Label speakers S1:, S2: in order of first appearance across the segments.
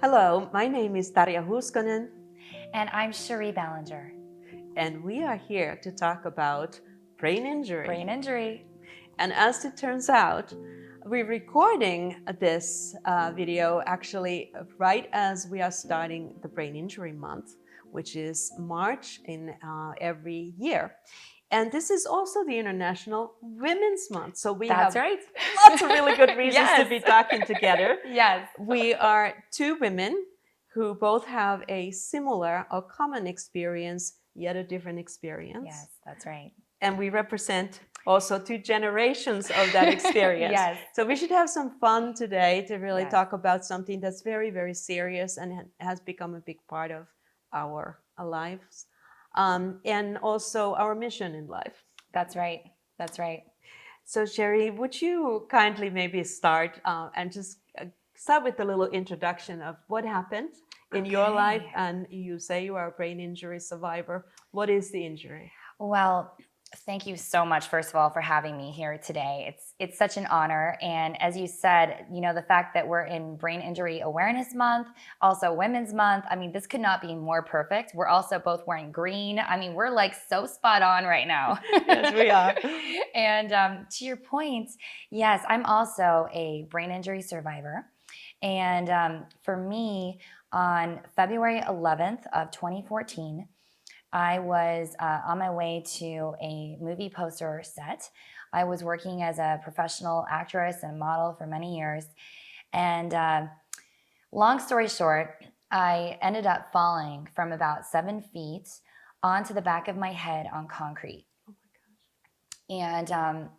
S1: Hello, my name is Tarja Huuskonen,
S2: And I'm Cheri Ballinger.
S1: and we are here to talk about brain injury.
S2: Brain injury.
S1: And as it turns out, we're recording this video actually right as we are starting the Brain Injury Month, which is March in every year. And this is also the International Women's Month. So we
S2: That's
S1: have
S2: right.
S1: lots of really good reasons to be talking together.
S2: Yes.
S1: We are two women who both have a similar or common experience, yet a different experience.
S2: Yes, that's right.
S1: And we represent also two generations of that experience.
S2: Yes.
S1: So we should have some fun today to really
S2: Yes.
S1: talk about something that's very, very serious and has become a big part of our lives. And also our mission in life.
S2: That's right. That's right.
S1: So Cheri, would you kindly maybe start and just start with a little introduction of what happened in your life? And you say you are a brain injury survivor. What is the injury?
S2: Well, thank you so much, first of all, for having me here today. It's such an honor. And as you said, the fact that we're in Brain Injury Awareness Month, also Women's Month, this could not be more perfect. We're also both wearing green. We're like so spot on right now.
S1: Yes, we are.
S2: And to your point, yes, I'm also a brain injury survivor. And for me, on February 11th of 2014, I was on my way to a movie poster set. I was working as a professional actress and model for many years. And long story short, I ended up falling from about 7 feet onto the back of my head on concrete.
S1: Oh my gosh.
S2: And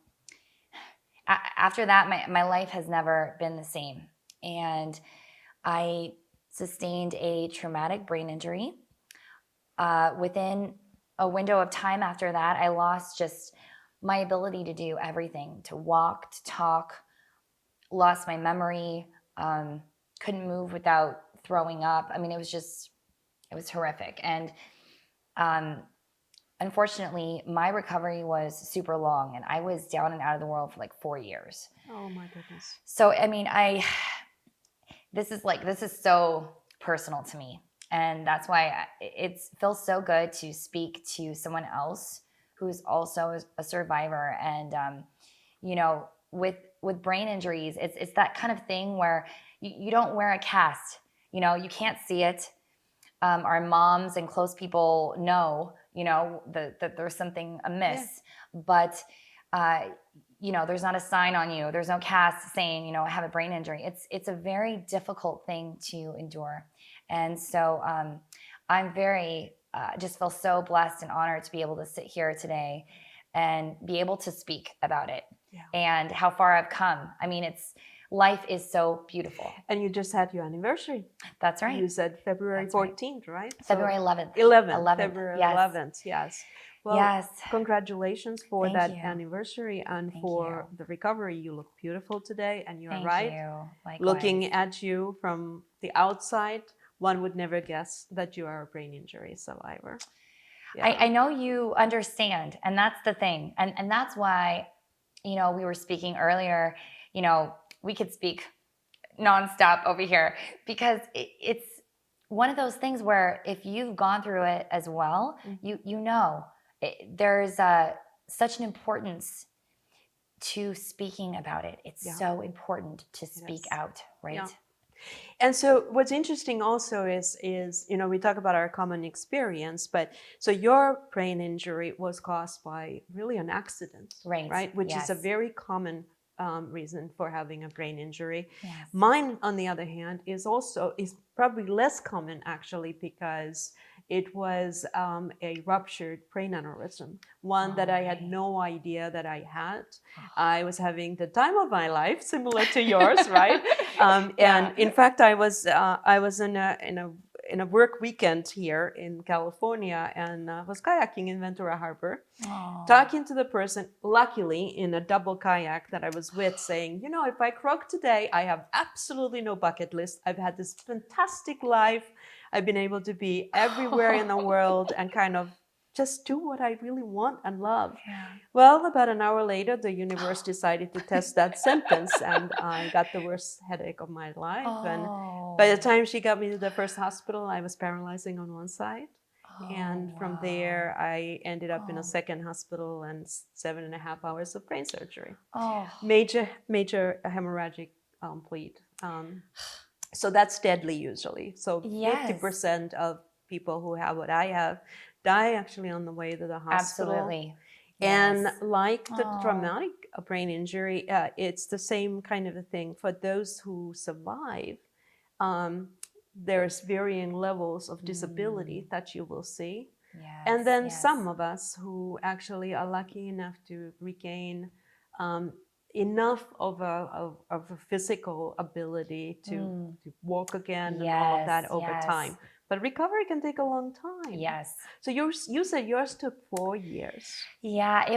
S2: after that, my life has never been the same. And I sustained a traumatic brain injury. Within a window of time after that, I lost just my ability to do everything, to walk, to talk, lost my memory, couldn't move without throwing up. It was horrific. And unfortunately, my recovery was super long, and I was down and out of the world for like 4 years.
S1: Oh my goodness.
S2: So, this is so personal to me. And that's why it feels so good to speak to someone else who's also a survivor. And, with brain injuries, it's that kind of thing where you don't wear a cast, you can't see it. Our moms and close people know, that there's something amiss, but, there's not a sign on you. There's no cast saying, I have a brain injury. It's a very difficult thing to endure. And so I'm very, just feel so blessed and honored to be able to sit here today and be able to speak about it and how far I've come. Life is so beautiful.
S1: And you just had your anniversary.
S2: That's right.
S1: You said February 14th, right?
S2: February 11th.
S1: 11th. February 11th, yes. Well,
S2: yes.
S1: Congratulations for
S2: Thank
S1: that
S2: you.
S1: anniversary and
S2: Thank
S1: for
S2: you.
S1: the recovery. You look beautiful today, and you're
S2: Thank
S1: right.
S2: you. Likewise.
S1: Looking at you from the outside, one would never guess that you are a brain injury survivor. Yeah.
S2: I know you understand, and that's the thing. And that's why, we were speaking earlier, we could speak nonstop over here because it's one of those things where if you've gone through it as well, there's such an importance to speaking about it. It's so important to speak out, right?
S1: Yeah. And so what's interesting also is we talk about our common experience, but so your brain injury was caused by really an accident, right? Which is a very common reason for having a brain injury.
S2: Yes.
S1: Mine, on the other hand, is probably less common actually because it was a ruptured brain aneurysm, one that I had no idea that I had. I was having the time of my life, similar to yours, right? And in fact, I was in a work weekend here in California and was kayaking in Ventura Harbor, talking to the person, luckily in a double kayak that I was with, saying, if I croak today, I have absolutely no bucket list. I've had this fantastic life. I've been able to be everywhere in the world and kind of just do what I really want and love.
S2: Yeah.
S1: Well, about an hour later, the universe decided to test that sentence, and I got the worst headache of my life. And by the time she got me to the first hospital, I was paralyzing on one side. And from there, I ended up in a second hospital and 7.5 hours of brain surgery. Major hemorrhagic bleed. So that's deadly usually. So 50% of people who have what I have die actually on the way to the hospital.
S2: Absolutely.
S1: And like the traumatic brain injury, it's the same kind of a thing. For those who survive, there's varying levels of disability that you will see. And then some of us who actually are lucky enough to regain enough of a physical ability to walk again and all of that over time. But recovery can take a long time.
S2: Yes.
S1: So you said yours took 4 years.
S2: Yeah,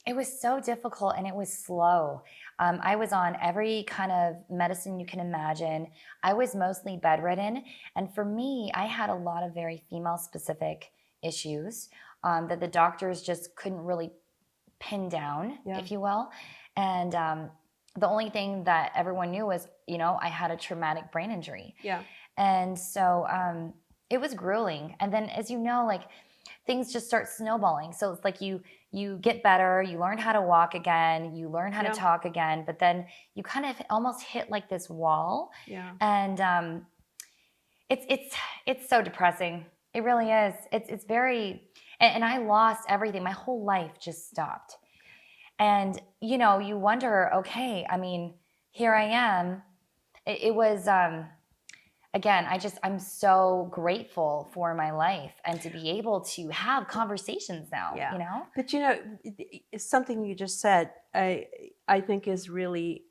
S2: it was so difficult and it was slow. I was on every kind of medicine you can imagine. I was mostly bedridden. And for me, I had a lot of very female specific issues that the doctors just couldn't really pin down, if you will. And the only thing that everyone knew was, I had a traumatic brain injury.
S1: Yeah.
S2: And so it was grueling. And then, as you know, like things just start snowballing. So it's like you get better, you learn how to walk again, you learn how to talk again, but then you kind of almost hit like this wall.
S1: Yeah.
S2: And it's so depressing. It really is. It's very, and I lost everything. My whole life just stopped. And, you wonder, okay, I mean, here I am. It was, again, I'm so grateful for my life and to be able to have conversations now,
S1: But, it's something you just said, I think is really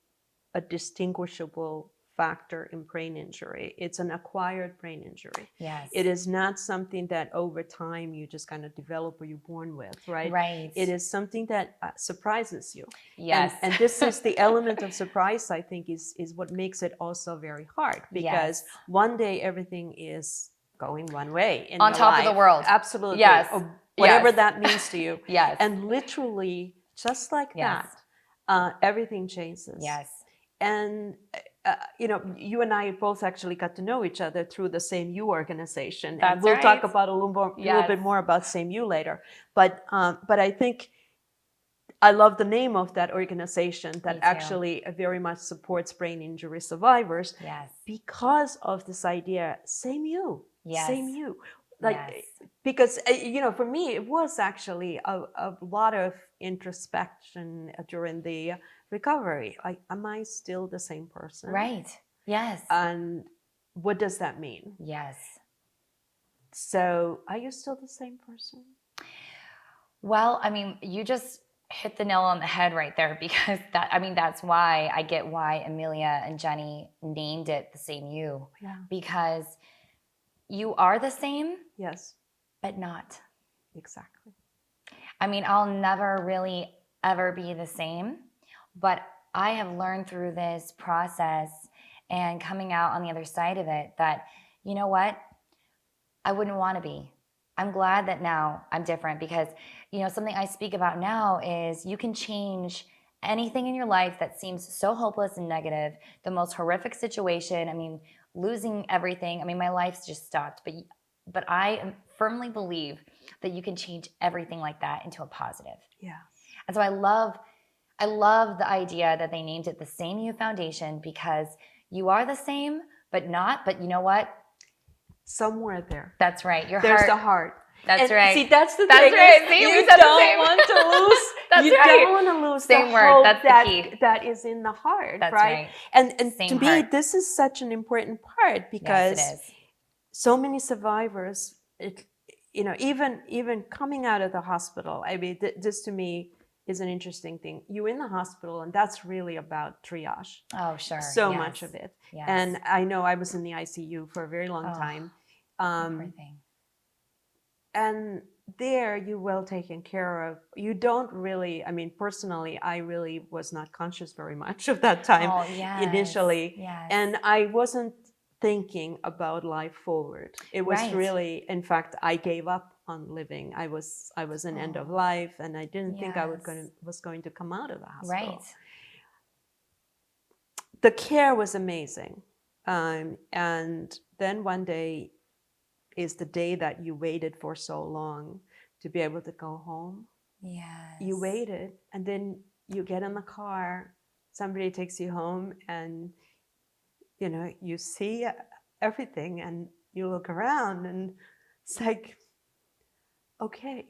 S1: a distinguishable factor in brain injury. It's an acquired brain injury.
S2: Yes.
S1: It is not something that over time you just kind of develop or you're born with, right?
S2: Right.
S1: It is something that surprises you.
S2: Yes.
S1: And this is the element of surprise, I think, is what makes it also very hard, because one day everything is going one way in
S2: on
S1: your
S2: top
S1: life.
S2: of the world.
S1: Absolutely.
S2: Yes.
S1: Or whatever that means to you.
S2: Yes.
S1: And literally, just like that, everything changes.
S2: Yes.
S1: And, you and I both actually got to know each other through the Same You organization.
S2: That's
S1: and we'll
S2: right.
S1: talk about a little bit more about Same You later. But I think I love the name of that organization that actually very much supports brain injury survivors.
S2: Yes.
S1: Because of this idea, same you, same you. Because, for me, it was actually a lot of introspection during the recovery. Like, am I still the same person?
S2: Right. Yes.
S1: And what does that mean?
S2: Yes.
S1: So are you still the same person?
S2: Well, I mean, you just hit the nail on the head right there, because that's why I get why Amelia and Jenny named it the Same You.
S1: Yeah.
S2: Because you are the same.
S1: Yes.
S2: But not.
S1: Exactly.
S2: I mean, I'll never really ever be the same, but I have learned through this process and coming out on the other side of it that, you know what? I wouldn't want to be. I'm glad that now I'm different, because, something I speak about now is you can change anything in your life that seems so hopeless and negative, the most horrific situation. I mean, losing everything. I mean, my life's just stopped, but I firmly believe that you can change everything like that into a positive.
S1: Yeah.
S2: And so I love the idea that they named it the Same You Foundation, because you are the same, but not. But you know what?
S1: Somewhere there.
S2: That's right.
S1: There's the heart.
S2: That's right.
S1: See, that's the
S2: thing.
S1: Right.
S2: See,
S1: you don't want to lose.
S2: That's
S1: you
S2: right.
S1: don't want to lose
S2: Same
S1: the
S2: word.
S1: hope
S2: That's the key.
S1: that is in the heart.
S2: That's
S1: right.
S2: right.
S1: And
S2: Same
S1: to me,
S2: heart.
S1: this is such an important part, because
S2: yes, it is.
S1: So many survivors, even coming out of the hospital. I mean, this to me is an interesting thing. You're in the hospital, and that's really about triage.
S2: Oh, sure.
S1: So much of it.
S2: Yes.
S1: And I know I was in the ICU for a very long time.
S2: Poor thing.
S1: And there you well taken care of. You don't really, personally, I really was not conscious very much of that time initially.
S2: Yes.
S1: And I wasn't thinking about life forward. It was really, in fact, I gave up on living. I was in end of life, and I didn't think I was going to come out of the hospital.
S2: Right.
S1: The care was amazing. And then one day is the day that you waited for so long to be able to go home.
S2: Yes.
S1: You waited, and then you get in the car, somebody takes you home, and you see everything, and you look around, and it's like, okay,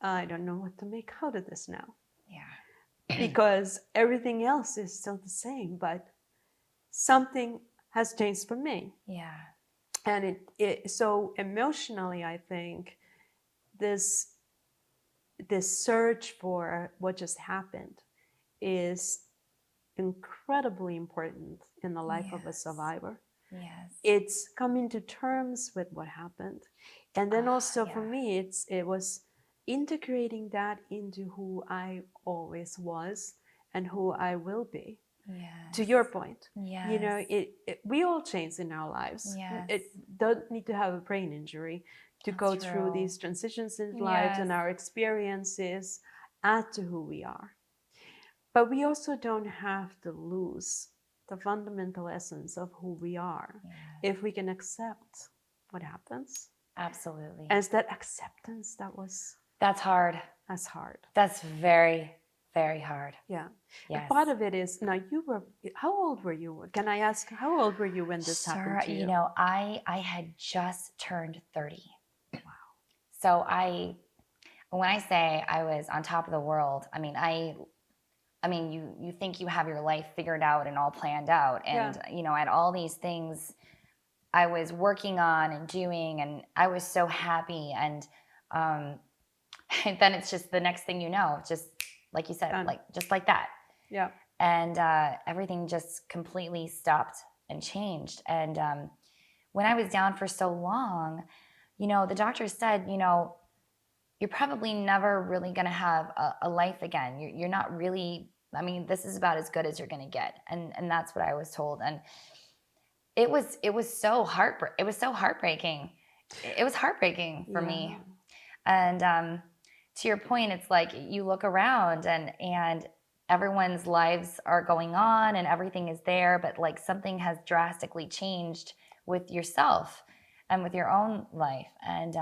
S1: I don't know what to make out of this now.
S2: Yeah.
S1: Because everything else is still the same, but something has changed for me.
S2: Yeah.
S1: And so emotionally, I think this search for what just happened is incredibly important in the life of a survivor.
S2: Yes.
S1: It's coming to terms with what happened. And then also for me, it was integrating that into who I always was and who I will be.
S2: Yes.
S1: To your point,
S2: Yes.
S1: we all change in our lives.
S2: Yes.
S1: It don't need to have a brain injury to go through these transitions in lives, and our experiences add to who we are. But we also don't have to lose the fundamental essence of who we are if we can accept what happens.
S2: Absolutely.
S1: And it's that acceptance
S2: that's hard.
S1: That's hard.
S2: That's very, very hard.
S1: Yeah.
S2: Yes.
S1: And part of it is, now how old were you? Can I ask, how old were you when this happened to you?
S2: I had just turned 30.
S1: Wow.
S2: So when I say I was on top of the world, I mean, you think you have your life figured out and all planned out. And, I had all these things I was working on and doing, and I was so happy. And then it's just the next thing you know, just like you said, just like that.
S1: Yeah.
S2: And everything just completely stopped and changed. And when I was down for so long, the doctor said, you're probably never really going to have a life again. You're not really, this is about as good as you're going to get. And that's what I was told. And it was so heartbreaking. It was heartbreaking for me. And to your point, it's like you look around and everyone's lives are going on and everything is there, but like something has drastically changed with yourself and with your own life. And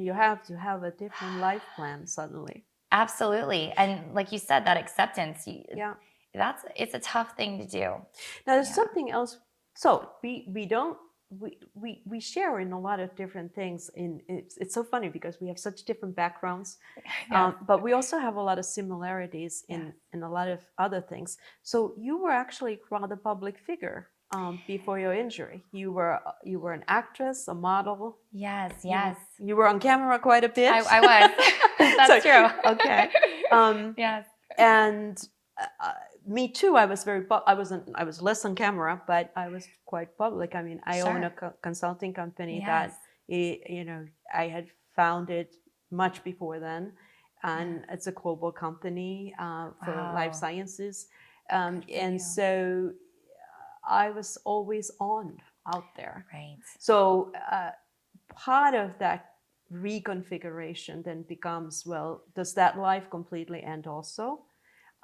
S1: you have to have a different life plan suddenly.
S2: Absolutely. And like you said, that acceptance, it's a tough thing to do.
S1: Now there's something else. So we share in a lot of different things. It's so funny because we have such different backgrounds, but we also have a lot of similarities in a lot of other things. So you were actually a rather public figure before your injury. You were an actress, a model.
S2: Yes.
S1: You were on camera quite a bit.
S2: I was. That's true.
S1: Okay.
S2: Yes.
S1: And me too. I was less on camera, but I was quite public. I own a consulting company that I had founded much before then, and it's a global company for life sciences, and so I was always out there.
S2: Right.
S1: So part of that reconfiguration then becomes, well, does that life completely end also?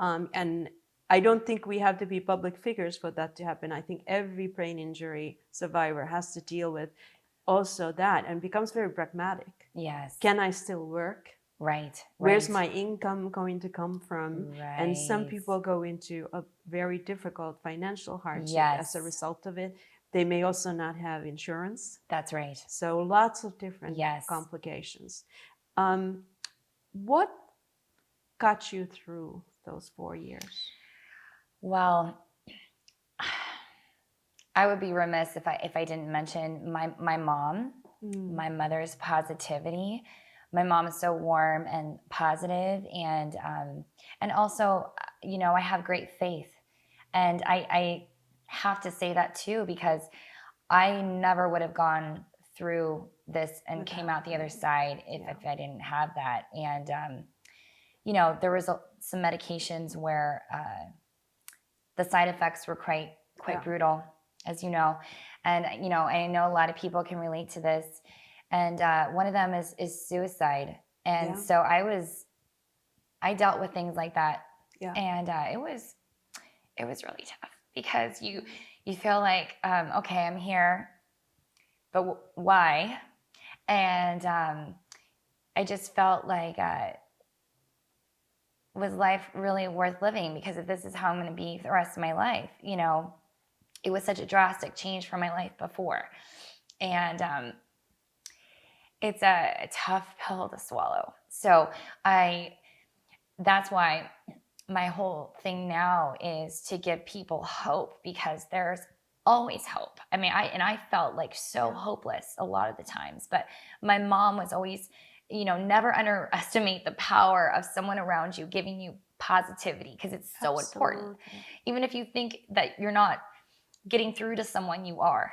S1: And I don't think we have to be public figures for that to happen. I think every brain injury survivor has to deal with also that, and becomes very pragmatic.
S2: Yes.
S1: Can I still work?
S2: Right.
S1: Where's my income going to come from?
S2: Right.
S1: And some people go into a very difficult financial hardship as a result of it. They may also not have insurance.
S2: That's right.
S1: So lots of different complications. What got you through those 4 years?
S2: Well, I would be remiss if I didn't mention my mom, my mother's positivity. My mom is so warm and positive, and also, I have great faith, and I have to say that too, because I never would have gone through this and came out the other side if I didn't have that. And there was some medications where the side effects were quite brutal, as you know. And I know a lot of people can relate to this. and one of them is suicide. And
S1: Yeah.
S2: so I dealt with things like that,
S1: Yeah.
S2: and it was really tough because you feel like, okay, I'm here, but why? And I just felt like, was life really worth living? Because if this is how I'm going to be the rest of my life, you know, it was such a drastic change from my life before. And it's a tough pill to swallow. So that's why my whole thing now is to give people hope, because there's always hope. I mean, I felt like so hopeless a lot of the times, but my mom was always, you know, never underestimate the power of someone around you giving you positivity, because it's so important. Even if you think that you're not getting through to someone, you are.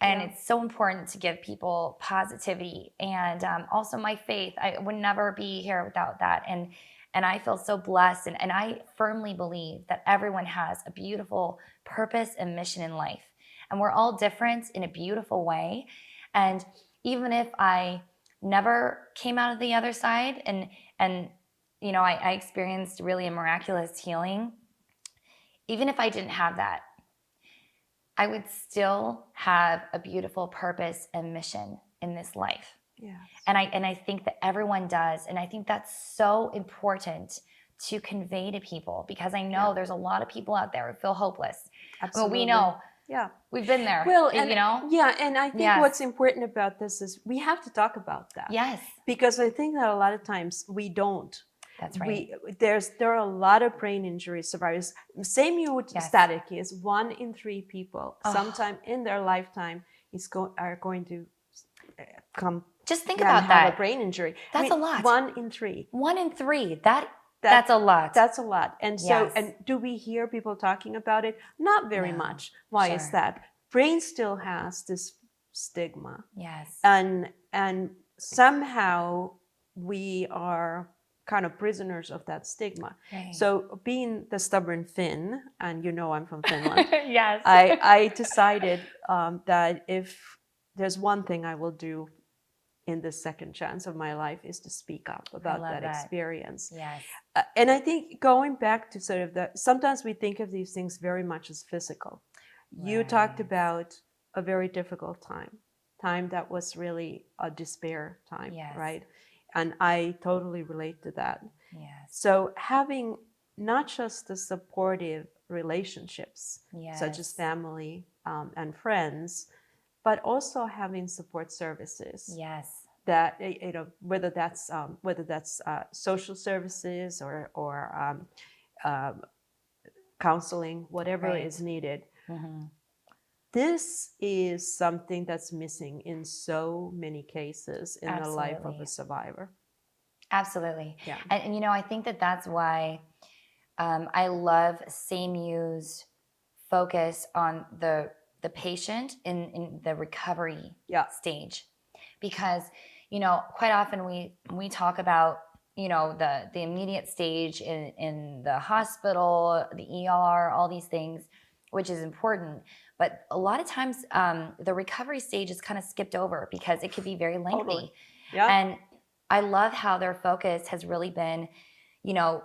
S2: And it's so important to give people positivity. And also my faith, I would never be here without that. And I feel so blessed. And I firmly believe that everyone has a beautiful purpose and mission in life. And we're all different in a beautiful way. And even if I never came out of the other side and you know, I experienced really a miraculous healing, even if I didn't have that, I would still have a beautiful purpose and mission in this life.
S1: Yes.
S2: And I think that everyone does. And I think that's so important to convey to people, because I know there's a lot of people out there who feel hopeless.
S1: Absolutely.
S2: Well, we know.
S1: Yeah.
S2: We've been there.
S1: Well,
S2: and, you know?
S1: Yeah, and I think what's important about this is we have to talk about that.
S2: Yes.
S1: Because I think that a lot of times we don't.
S2: That's right.
S1: There are a lot of brain injury survivors. Same with static is 1 in 3 people sometime in their lifetime are going to come.
S2: Just think about that.
S1: Have a brain injury.
S2: That's a lot.
S1: 1 in 3.
S2: 1 in 3. That's a lot.
S1: That's a lot. And so, and do we hear people talking about it? Not very much. Why is that? Brain still has this stigma.
S2: Yes.
S1: And somehow we are kind of prisoners of that stigma.
S2: Right.
S1: So being the stubborn Finn, and you know I'm from Finland,
S2: yes.
S1: I decided that if there's one thing I will do in this second chance of my life is to speak up about that experience.
S2: Yes.
S1: And I think going back to sort of sometimes we think of these things very much as physical. Right. You talked about a very difficult time that was really a despair time, right? And I totally relate to that.
S2: Yes.
S1: So having not just the supportive relationships, such as family and friends, but also having support services.
S2: Yes.
S1: That, you know, whether that's social services or counseling, whatever is needed. Mm-hmm. This is something that's missing in so many cases in the life of a survivor.
S2: Absolutely.
S1: Yeah.
S2: And you know, I think that that's why I love SAMU's focus on the patient in the recovery stage, because, you know, quite often we talk about, you know, the immediate stage in the hospital, the ER, all these things, which is important. But a lot of times the recovery stage is kind of skipped over because it could be very lengthy.
S1: Totally. Yeah.
S2: And I love how their focus has really been, you know,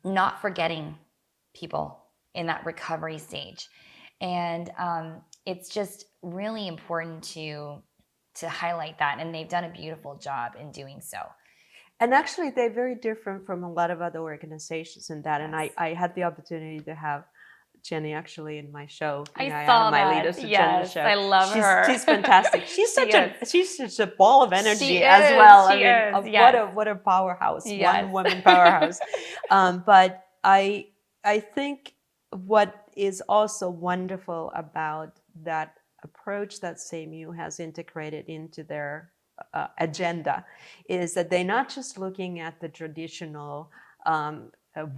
S2: not forgetting people in that recovery stage. And it's just really important to highlight that. And they've done a beautiful job in doing so.
S1: And actually, they're very different from a lot of other organizations in that. Yes. And I had the opportunity to have Jenny actually in my show.
S2: I saw
S1: my
S2: that.
S1: Leaders to
S2: Yes,
S1: show.
S2: I love her.
S1: She's fantastic. She's such a ball of energy
S2: she
S1: as
S2: is,
S1: well.
S2: She
S1: I mean,
S2: is.
S1: What a powerhouse,
S2: yes.
S1: one woman powerhouse. But I think what is also wonderful about that approach that SAMU has integrated into their agenda is that they're not just looking at the traditional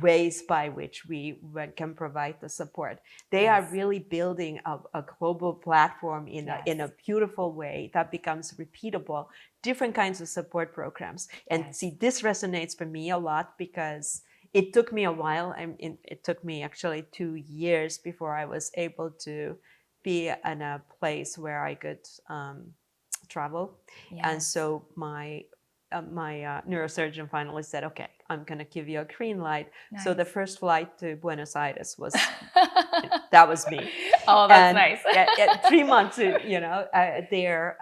S1: ways by which we can provide the support. They are really building a global platform in a beautiful way that becomes repeatable, different kinds of support programs. And see, this resonates for me a lot because it took me a while. It took me actually 2 years before I was able to be in a place where I could travel.
S2: Yes.
S1: And so my neurosurgeon finally said, okay, I'm going to give you a green light.
S2: Nice.
S1: So the first flight to Buenos Aires was, that was me.
S2: Oh, that's
S1: And
S2: nice.
S1: at 3 months, there,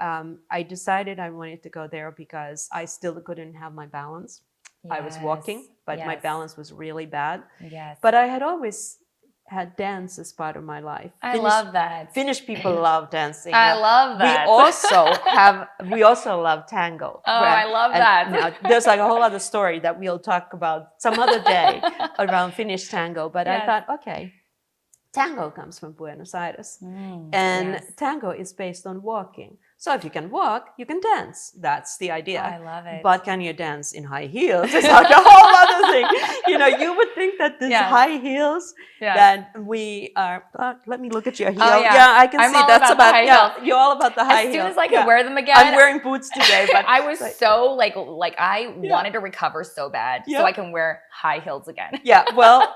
S1: I decided I wanted to go there because I still couldn't have my balance. I was walking, but my balance was really bad.
S2: Yes.
S1: But I had always had dance as part of my life.
S2: I love that.
S1: Finnish people love dancing.
S2: I love that.
S1: We also love tango.
S2: Oh, I love that.
S1: Now, there's like a whole other story that we'll talk about some other day around Finnish tango. But I thought, okay, tango comes from Buenos Aires. And tango is based on walking. So if you can walk, you can dance. That's the idea.
S2: I love it.
S1: But can you dance in high heels? It's like a whole other thing. You would think that these high heels that we are. Let me look at your heel.
S2: Oh, yeah.
S1: I can see that's about. You're all about the high heels.
S2: As soon as I can wear them again.
S1: I'm wearing boots today, but
S2: I was so like I wanted to recover so bad so I can wear high heels again.
S1: Yeah. Well,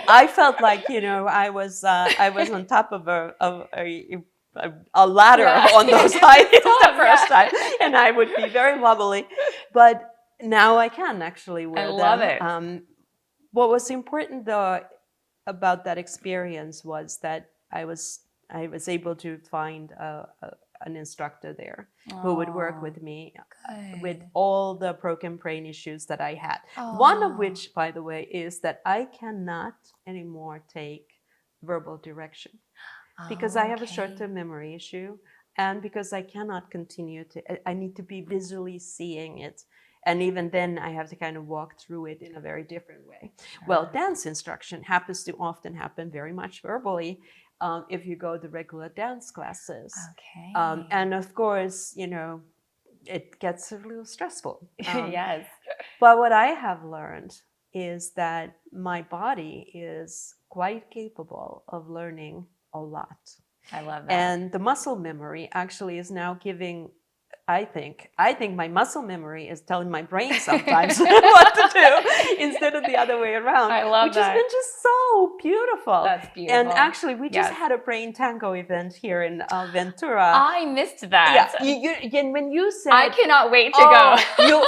S1: I felt like I was on top of a ladder on those high heels the first time, and I would be very wobbly. But now I can actually wear them.
S2: I love it.
S1: What was important though about that experience was that I was able to find an instructor there who would work with me with all the broken brain issues that I had. One of which, by the way, is that I cannot anymore take verbal direction. Because I have a short-term memory issue, and because I cannot continue I need to be visually seeing it. And even then I have to kind of walk through it in a very different way. Well, dance instruction happens to often happen very much verbally if you go to regular dance classes.
S2: Okay.
S1: And of course, it gets a little stressful.
S2: Yes.
S1: But what I have learned is that my body is quite capable of learning a lot.
S2: I love that.
S1: And the muscle memory actually is now giving, I think my muscle memory is telling my brain sometimes what to do instead of the other way around.
S2: I love
S1: which
S2: that.
S1: has been just so beautiful.
S2: That's beautiful.
S1: And actually, we just had a brain tango event here in Ventura.
S2: I missed that.
S1: Yeah, when you said,
S2: I cannot wait to go.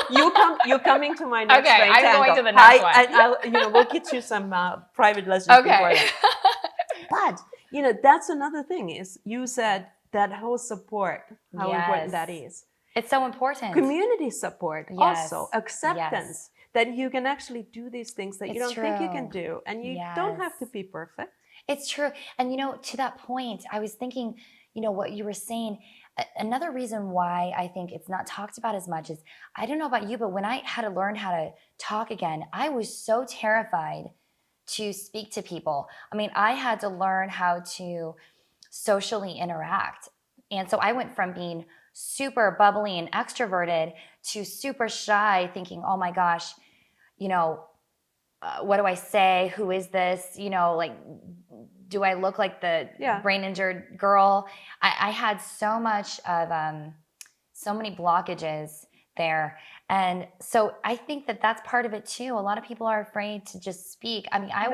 S1: You're coming to my next
S2: Okay,
S1: brain
S2: I'm
S1: tango.
S2: going to the next one.
S1: And I'll we'll get you some private lessons before that. But that's another thing is you said that whole support, how important that is.
S2: It's so important.
S1: Community support also, acceptance that you can actually do these things that you don't think you can do, and you don't have to be perfect.
S2: It's true. And to that point, I was thinking, what you were saying, another reason why I think it's not talked about as much is, I don't know about you, but when I had to learn how to talk again, I was so terrified to speak to people. I mean, I had to learn how to socially interact. And so I went from being super bubbly and extroverted to super shy, thinking, oh my gosh, what do I say? Who is this? Do I look like the brain injured girl? I had so much of, so many blockages there. And so I think that that's part of it too. A lot of people are afraid to just speak. I mean, I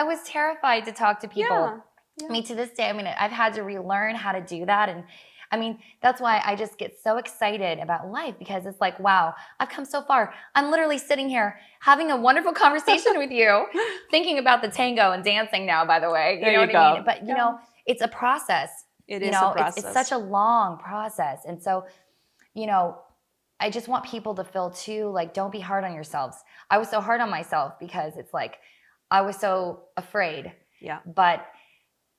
S2: was terrified to talk to people. Yeah. I mean, to this day, I've had to relearn how to do that. And that's why I just get so excited about life, because it's like, wow, I've come so far. I'm literally sitting here having a wonderful conversation with you, thinking about the tango and dancing now, by the way. You know what I mean? But, it's a process.
S1: It is a process.
S2: It's such a long process. And so, I just want people to feel too, like, don't be hard on yourselves. I was so hard on myself because it's like, I was so afraid.
S1: Yeah.
S2: But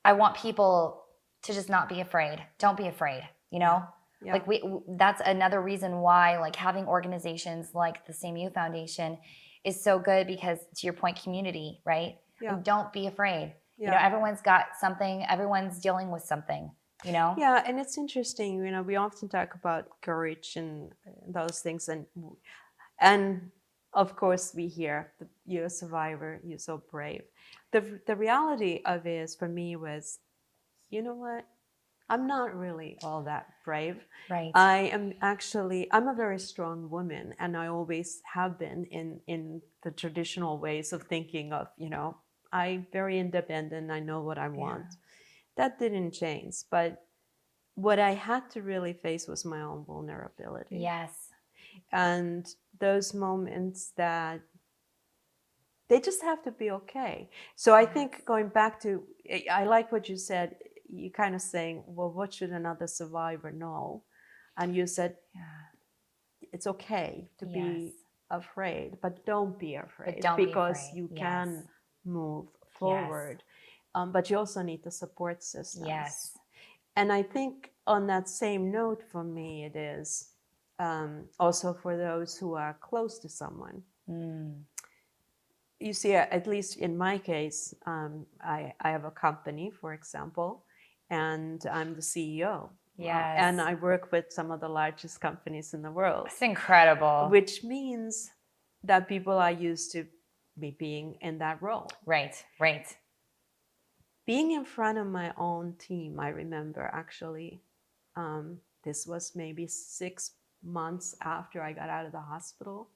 S2: I want people to just not be afraid. Don't be afraid, Yeah. Like that's another reason why, like, having organizations like the Same You Foundation is so good, because to your point, community, right?
S1: Yeah.
S2: And don't be afraid.
S1: Yeah.
S2: Everyone's got something, everyone's dealing with something.
S1: Yeah, and it's interesting. We often talk about courage and those things, and of course we hear you're a survivor, you're so brave. The reality of it is, for me, was, you know what? I'm not really all that brave.
S2: Right.
S1: I'm a very strong woman, and I always have been in the traditional ways of thinking of, I'm very independent. I know what I want. That didn't change. But what I had to really face was my own vulnerability.
S2: Yes.
S1: And those moments that they just have to be okay. So I think going back to, I like what you said, you kind of saying, well, what should another survivor know? And you said, it's okay to be afraid, but don't be afraid, because you can move forward. But you also need the support systems.
S2: Yes.
S1: And I think on that same note, for me, it is also for those who are close to someone. You see, at least in my case, I have a company, for example, and I'm the CEO.
S2: Yes.
S1: And I work with some of the largest companies in the world.
S2: It's incredible.
S1: Which means that people are used to me being in that role.
S2: Right, right.
S1: Being in front of my own team, I remember actually, this was maybe 6 months after I got out of the hospital.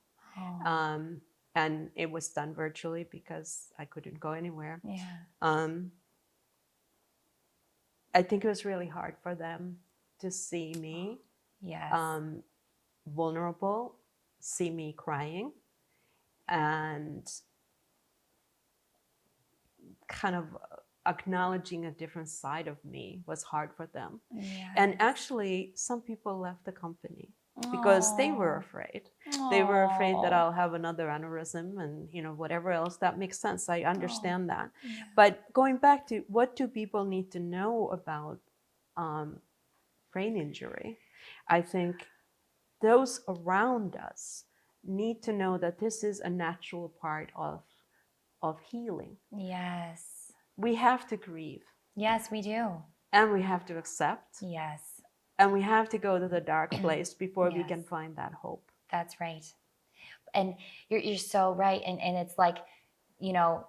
S1: And it was done virtually because I couldn't go anywhere. I think it was really hard for them to see me vulnerable, see me crying, and kind of acknowledging a different side of me was hard for them. And actually, some people left the company because they were afraid. They were afraid that I'll have another aneurysm and, you know, whatever else. That makes sense. I understand that. But going back to, what do people need to know about brain injury? I think those around us need to know that this is a natural part of healing.
S2: Yes.
S1: We have to grieve.
S2: Yes, we do.
S1: And we have to accept.
S2: Yes.
S1: And we have to go to the dark place before we can find that hope.
S2: That's right. And you're so right. And it's like, you know,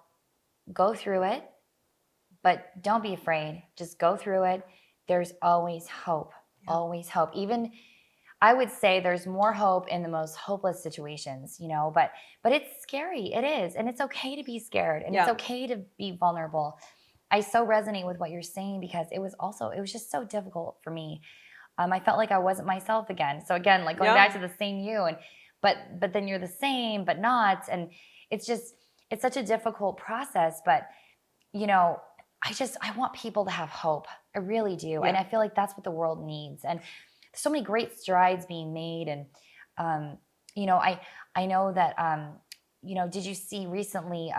S2: go through it, but don't be afraid. Just go through it. There's always hope. Always hope. Even, I would say there's more hope in the most hopeless situations, you know, but it's scary. It is. And it's okay to be scared, and it's okay to be vulnerable. I so resonate with what you're saying, because it was just so difficult for me. I felt like I wasn't myself again. So again, like going back to the same you, and but then you're the same, but not. And it's such a difficult process. But, you know, I want people to have hope. I really do. And I feel like that's what the world needs. And so many great strides being made. And, you know, I know that, you know, did you see recently,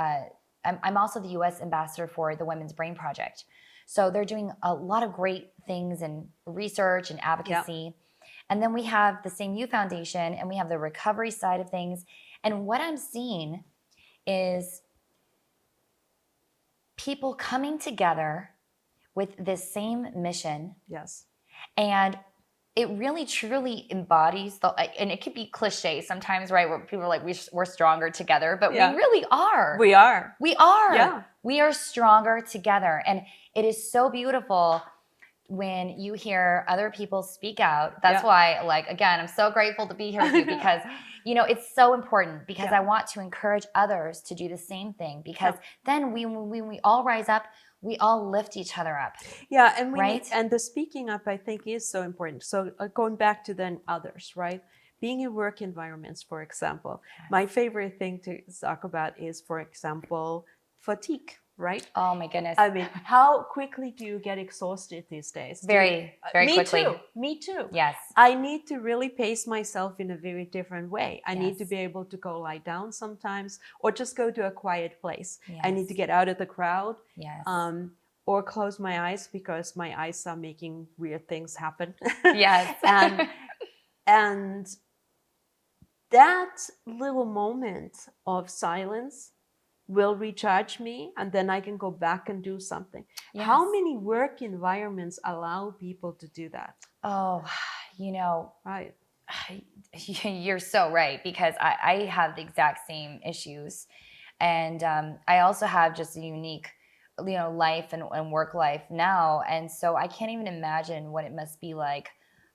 S2: I'm also the U.S. ambassador for the Women's Brain Project. So they're doing a lot of great things in research and advocacy. And then we have the Same You Foundation, and we have the recovery side of things. And what I'm seeing is people coming together with this same mission.
S1: Yes.
S2: And it really truly embodies and it could be cliche sometimes, right? Where people are like, we're stronger together, but we really are.
S1: We are.
S2: We are.
S1: Yeah.
S2: We are stronger together. And it is so beautiful when you hear other people speak out. That's why, like, again, I'm so grateful to be here with you, because, you know, it's so important, because I want to encourage others to do the same thing, because then when we all rise up, we all lift each other up.
S1: Yeah, and
S2: and
S1: the speaking up, I think, is so important. So going back to then others, right? Being in work environments, for example, my favorite thing to talk about is, for example, fatigue, right?
S2: Oh my goodness.
S1: I mean, how quickly do you get exhausted these days?
S2: Very quickly.
S1: Me too.
S2: Yes.
S1: I need to really pace myself in a very different way. I need to be able to go lie down sometimes, or just go to a quiet place. I need to get out of the crowd.
S2: Yes.
S1: Or close my eyes, because my eyes are making weird things happen.
S2: Yes.
S1: And that little moment of silence will recharge me, and then I can go back and do something.
S2: Yes.
S1: How many work environments allow people to do that?
S2: Oh, you know,
S1: right.
S2: You're so right, because I have the exact same issues. And I also have just a unique, you know, life and work life now. And so I can't even imagine what it must be like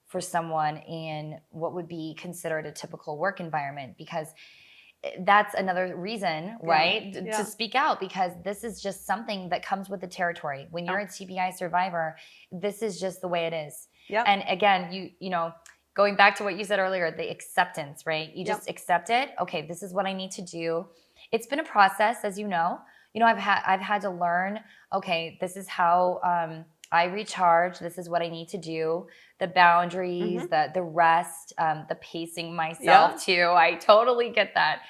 S2: for someone in what would be considered a typical work environment, because that's another reason, right,
S1: Yeah.
S2: to speak out, because this is just something that comes with the territory. When you're a TBI survivor, this is just the way it is.
S1: Yeah.
S2: And again, you know, going back to what you said earlier, the acceptance, right? You just accept it. Okay, this is what I need to do. It's been a process, as you know. You know, I've had to learn, okay, this is how I recharge. This is what I need to do. The boundaries, the rest, the pacing myself too. I totally get that.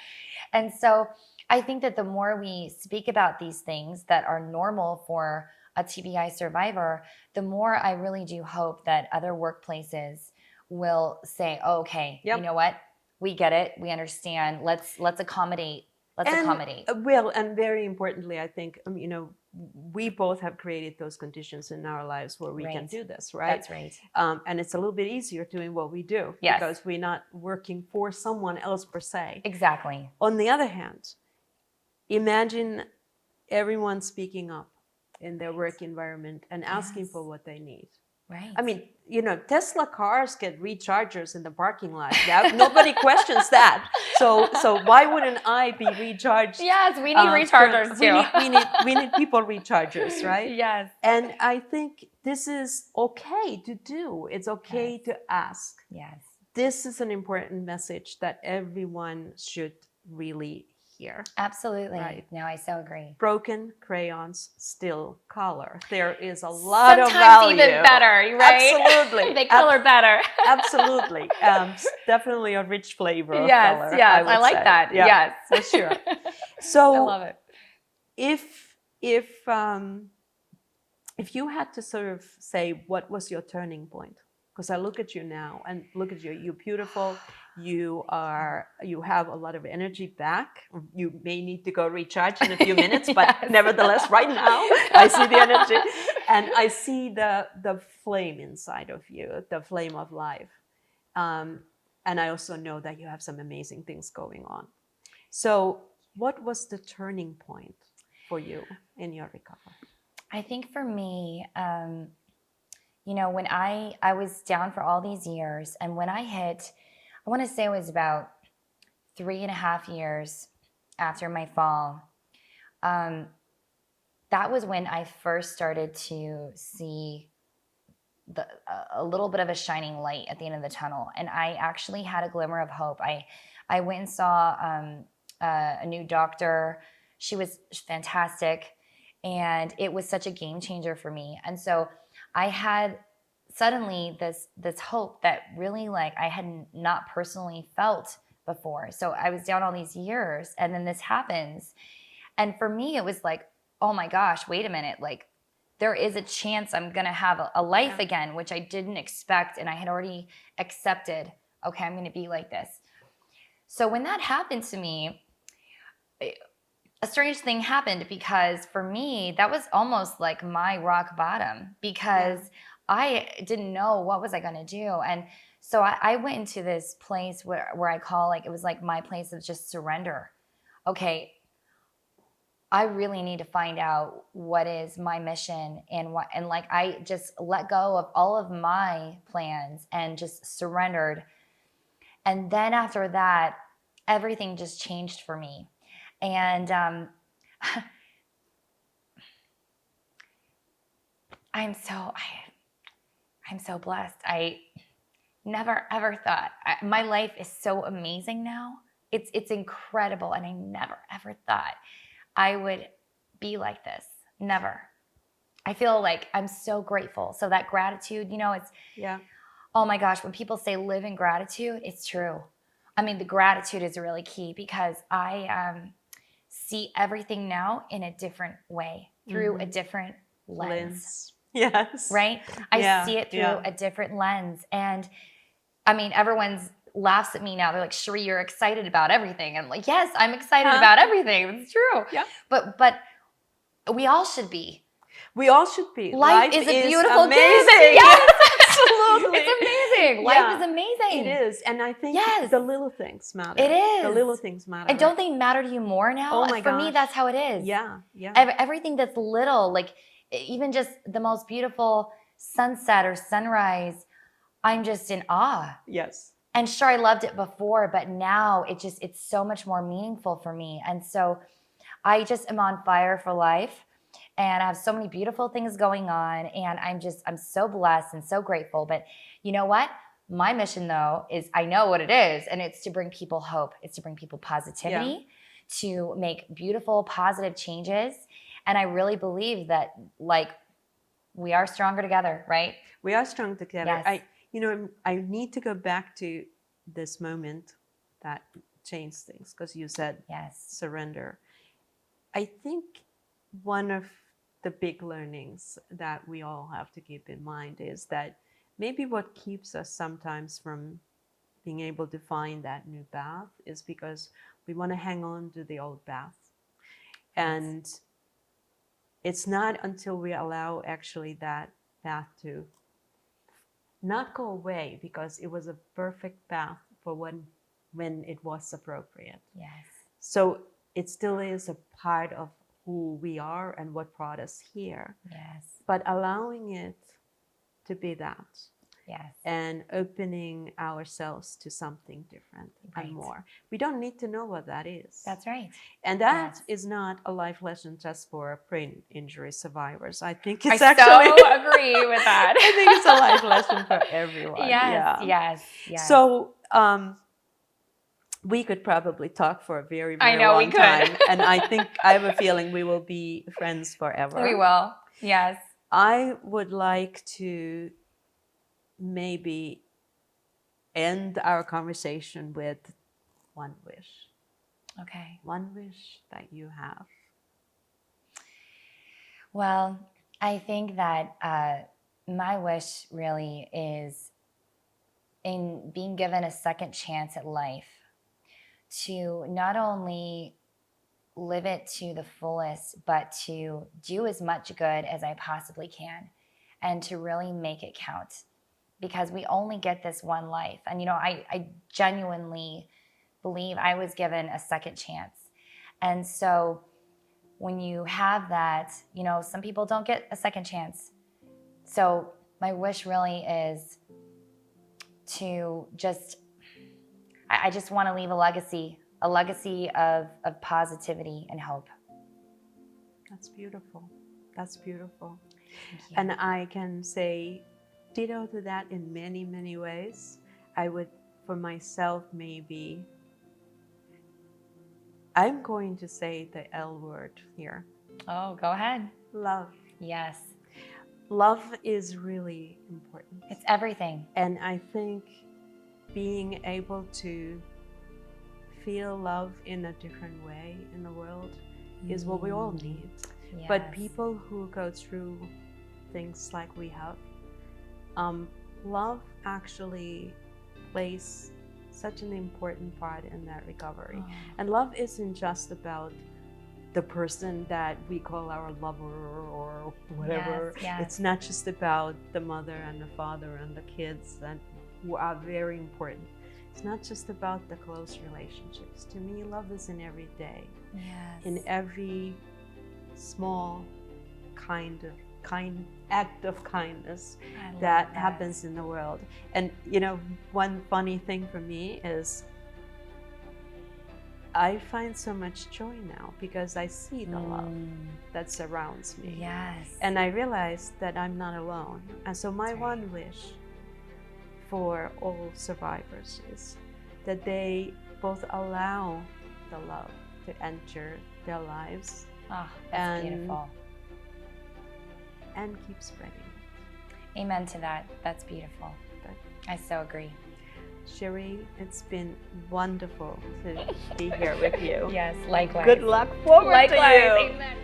S2: And so I think that the more we speak about these things that are normal for a TBI survivor, the more I really do hope that other workplaces will say, oh, okay, you know what? We get it. We understand. Let's accommodate. Let's accommodate.
S1: Well, and very importantly, I think, you know, we both have created those conditions in our lives where we can do this, right?
S2: That's right.
S1: And it's a little bit easier doing what we do because we're not working for someone else per se.
S2: Exactly.
S1: On the other hand, imagine everyone speaking up in their work environment and asking for what they need.
S2: Right.
S1: I mean, you know, Tesla cars get rechargers in the parking lot. Yeah, nobody questions that. So why wouldn't I be recharged?
S2: Yes, we need rechargers too.
S1: We need people rechargers, right?
S2: Yes.
S1: And I think this is okay to do. It's okay to ask.
S2: Yes.
S1: This is an important message that everyone should really hear.
S2: Absolutely.
S1: Right.
S2: No, I so agree.
S1: Broken crayons still color. There is a lot of value.
S2: Sometimes even better, right?
S1: Absolutely.
S2: They color better.
S1: Absolutely. Definitely a rich flavor of color.
S2: Yes, I like that.
S1: Yeah,
S2: yes.
S1: for sure. So
S2: I love it.
S1: If you had to sort of say what was your turning point, because I look at you now and look at you, you're beautiful. You have a lot of energy back. You may need to go recharge in a few minutes, but nevertheless, right now, I see the energy and I see the flame inside of you, the flame of life. And I also know that you have some amazing things going on. So what was the turning point for you in your recovery?
S2: I think for me, you know, when I was down for all these years, and when I hit, I want to say it was about 3.5 years after my fall, that was when I first started to see a little bit of a shining light at the end of the tunnel. And I actually had a glimmer of hope. I went and saw a new doctor. She was fantastic. And it was such a game changer for me. And so I had suddenly this hope that really, like, I had not personally felt before. So I was down all these years and then this happens. And for me, it was like, oh my gosh, wait a minute. Like, there is a chance I'm going to have a life again, which I didn't expect. And I had already accepted, okay, I'm going to be like this. So when that happened to me, a strange thing happened, because for me, that was almost like my rock bottom, because I didn't know what was I going to do. And so I went into this place where I call, like, it was like my place of just surrender. Okay, I really need to find out what is my mission, and like I just let go of all of my plans and just surrendered. And then after that, everything just changed for me. And I'm so blessed. I never ever thought my life is so amazing now. It's incredible, and I never ever thought I would be like this. Never. I feel like I'm so grateful. So that gratitude, you know, it's oh my gosh, when people say live in gratitude, it's true. I mean, the gratitude is really key, because I see everything now in a different way, through a different lens.
S1: Yes.
S2: Right? I see it through a different lens. And I mean, everyone's laughs at me now. They're like, Cheri, you're excited about everything. I'm like, yes, I'm excited about everything. It's true. Yeah. But we all should be.
S1: We all should be.
S2: Life is a beautiful
S1: amazing.
S2: gift. Yes.
S1: Absolutely.
S2: It's amazing. Life is amazing.
S1: It is. And I think the little things matter.
S2: It is.
S1: The little things matter.
S2: And don't they matter to you more now?
S1: Oh my gosh.
S2: For me, that's how it is.
S1: Yeah. Yeah.
S2: Everything that's little, like even just the most beautiful sunset or sunrise, I'm just in awe.
S1: Yes.
S2: And sure, I loved it before, but now it's so much more meaningful for me. And so I just am on fire for life. And I have so many beautiful things going on. And I'm so blessed and so grateful. But you know what? My mission, though, is I know what it is. And it's to bring people hope. It's to bring people positivity, to make beautiful, positive changes. And I really believe that, like, we are stronger together, right?
S1: We are strong together.
S2: Yes.
S1: I need to go back to this moment that changed things, because you said
S2: Yes.
S1: surrender. I think one of the big learnings that we all have to keep in mind is that maybe what keeps us sometimes from being able to find that new path is because we want to hang on to the old path. And it's not until we allow actually that path to not go away, because it was a perfect path for when it was appropriate.
S2: Yes.
S1: So it still is a part of who we are and what brought us here.
S2: Yes.
S1: But allowing it to be that.
S2: Yes.
S1: And opening ourselves to something different
S2: Right.
S1: and more. We don't need to know what that is.
S2: That's right.
S1: And that
S2: Yes.
S1: is not a life lesson just for brain injury survivors. I think
S2: I
S1: it's actually
S2: so agree with that.
S1: I think it's a life lesson for everyone.
S2: Yes,
S1: Yeah.
S2: yes.
S1: So we could probably talk for a very,
S2: I
S1: very
S2: know, we
S1: long
S2: could.
S1: time. And I think I have a feeling we will be friends forever.
S2: We will. Yes.
S1: I would like to maybe end our conversation with one wish.
S2: Okay.
S1: One wish that you have.
S2: Well, I think that my wish really is in being given a second chance at life to not only live it to the fullest, but to do as much good as I possibly can and to really make it count. Because we only get this one life. And, I genuinely believe I was given a second chance. And so when you have that, some people don't get a second chance. So my wish really is to I just want to leave a legacy of positivity and hope.
S1: That's beautiful. That's beautiful.
S2: Thank you.
S1: And I can say ditto to that in many, many ways. I would, for myself, maybe, I'm going to say the L word here.
S2: Oh, go ahead.
S1: Love.
S2: Yes.
S1: Love is really important.
S2: It's everything.
S1: And I think being able to feel love in a different way in the world is what we all need.
S2: Yes.
S1: But people who go through things like we have, love actually plays such an important part in that recovery.
S2: Oh.
S1: And love isn't just about the person that we call our lover or whatever.
S2: Yes.
S1: It's not just about the mother and the father and the kids who are very important. It's not just about the close relationships. To me, love is in every day,
S2: Yes.
S1: in every small act of kindness that happens in the world. And one funny thing for me is I find so much joy now because I see the love that surrounds me.
S2: Yes.
S1: And I realize that I'm not alone. And so my one wish for all survivors is that they both allow the love to enter their lives.
S2: Oh, that's beautiful.
S1: And keep spreading it.
S2: Amen to that. That's beautiful. I so agree.
S1: Cheri, it's been wonderful to be here with you.
S2: Yes, likewise.
S1: Good luck forward to you.
S2: Likewise. Amen.